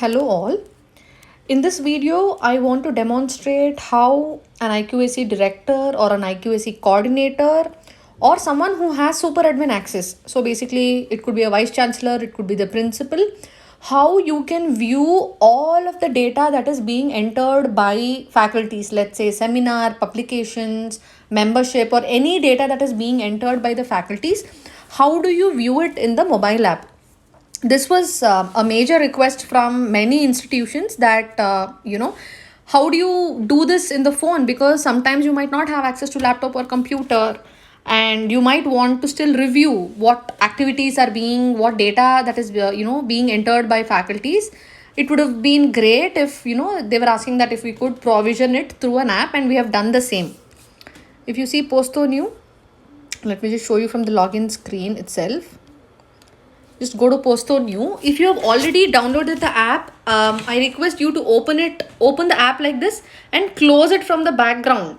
Hello all. In this video, I want to demonstrate how an IQAC director or an IQAC coordinator or someone who has super admin access. So basically, it could be a vice chancellor, it could be the principal. How you can view all of the data that is being entered by faculties, let's say seminar, publications, membership, or any data that is being entered by the faculties. How do you view it in the mobile app? This was a major request from many institutions that how do you do this in the phone, because sometimes you might not have access to laptop or computer, and you might want to still review what activities are being, what data that is being entered by faculties. It would have been great if they were asking that if we could provision it through an app, and we have done the same. If you see Posto New, let me just show you from the login screen itself. Just go to Posto New. If you have already downloaded the app, I request you to open the app like this and close it from the background,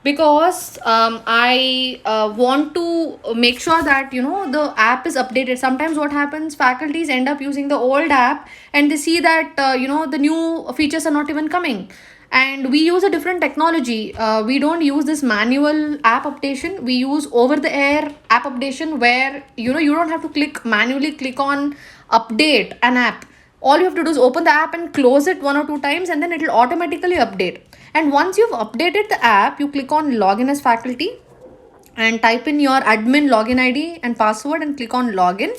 because I want to make sure that the app is updated. Sometimes what happens, faculties end up using the old app and they see that the new features are not even coming, and we use a different technology. We don't use this manual app updation, we use over the air app updation, where you don't have to manually click on update an app. All you have to do is open the app and close it one or two times, and then it will automatically update. And once you've updated the app, you click on login as faculty and type in your admin login ID and password and click on login.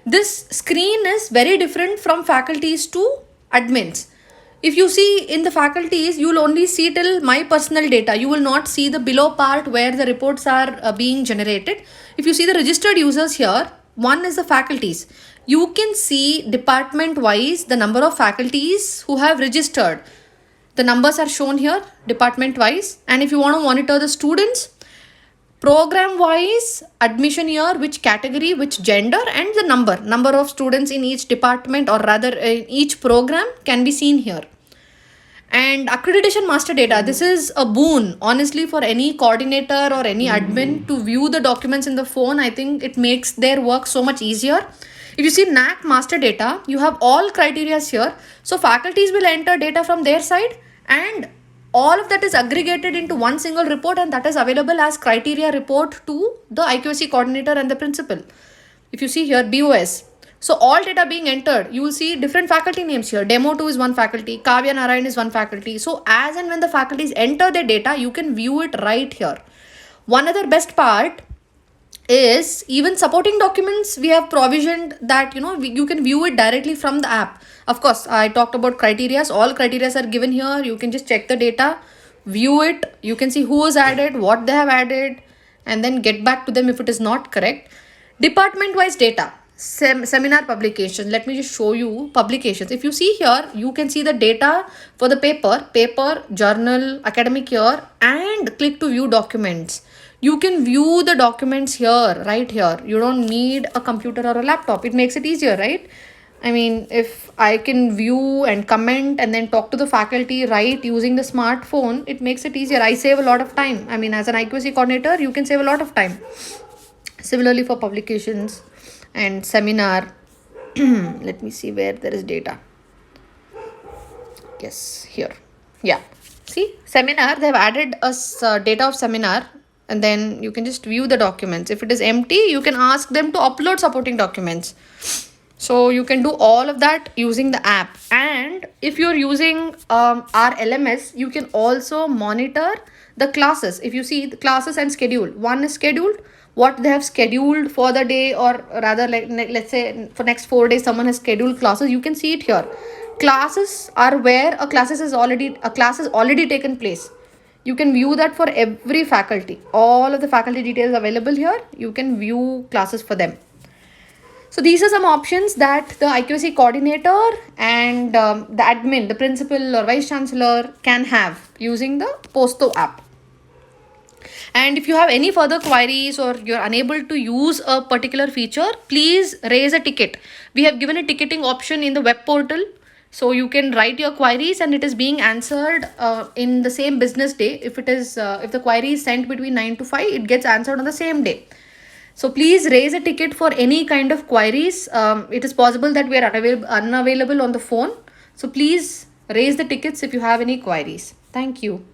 This screen is very different from faculties to admins. If you see in the faculties, you will only see till my personal data. You will not see the below part where the reports are being generated. If you see the registered users here, one is the faculties. You can see department wise the number of faculties who have registered. The numbers are shown here department wise. And if you want to monitor the students, program wise, admission year, which category, which gender, and the number of students in each department, or rather in each program, can be seen here. And accreditation master data, this is a boon honestly for any coordinator or any admin to view the documents in the phone. I think it makes their work so much easier. If you see NAC master data, you have all criteria here. So faculties will enter data from their side, and all of that is aggregated into one single report, and that is available as criteria report to the IQAC coordinator and the principal. If you see here BOS, so all data being entered, you will see different faculty names here. Demo 2 is one faculty, Kavya Narayan is one faculty. So as and when the faculties enter their data, you can view it right here. One other best part is even supporting documents, we have provisioned that you can view it directly from the app. Of course, I talked about criteria. All criteria are given here. You can just check the data, view it, you can see who has added, what they have added, and then get back to them if it is not correct. Department wise data, seminar publications. Let me just show you publications. If you see here, you can see the data for the paper, journal, academic year, and click to view documents. You can view the documents here, right here. You don't need a computer or a laptop. It makes it easier, right? I mean, if I can view and comment and then talk to the faculty right using the smartphone, it makes it easier. I save a lot of time. I mean, as an IQAC coordinator, you can save a lot of time. Similarly for publications and seminar. Let me see where there is data. Yes, here. Yeah. See, seminar, they have added us data of seminar, and then you can just view the documents. If it is empty, you can ask them to upload supporting documents. So you can do all of that using the app. And if you're using our LMS, you can also monitor the classes. If you see the classes and schedule, one is scheduled, what they have scheduled for the day, or rather let's say for next 4 days someone has scheduled classes, you can see it here. Classes are where a class is already taken place. You can view that for every faculty. All of the faculty details available here. You can view classes for them. So these are some options that the IQAC coordinator and the admin, the principal or vice chancellor, can have using the Posto app. And if you have any further queries or you're unable to use a particular feature, please raise a ticket. We have given a ticketing option in the web portal. So you can write your queries and it is being answered in the same business day. If the query is sent between 9 to 5, it gets answered on the same day. So please raise a ticket for any kind of queries. It is possible that we are unavailable on the phone. So please raise the tickets if you have any queries. Thank you.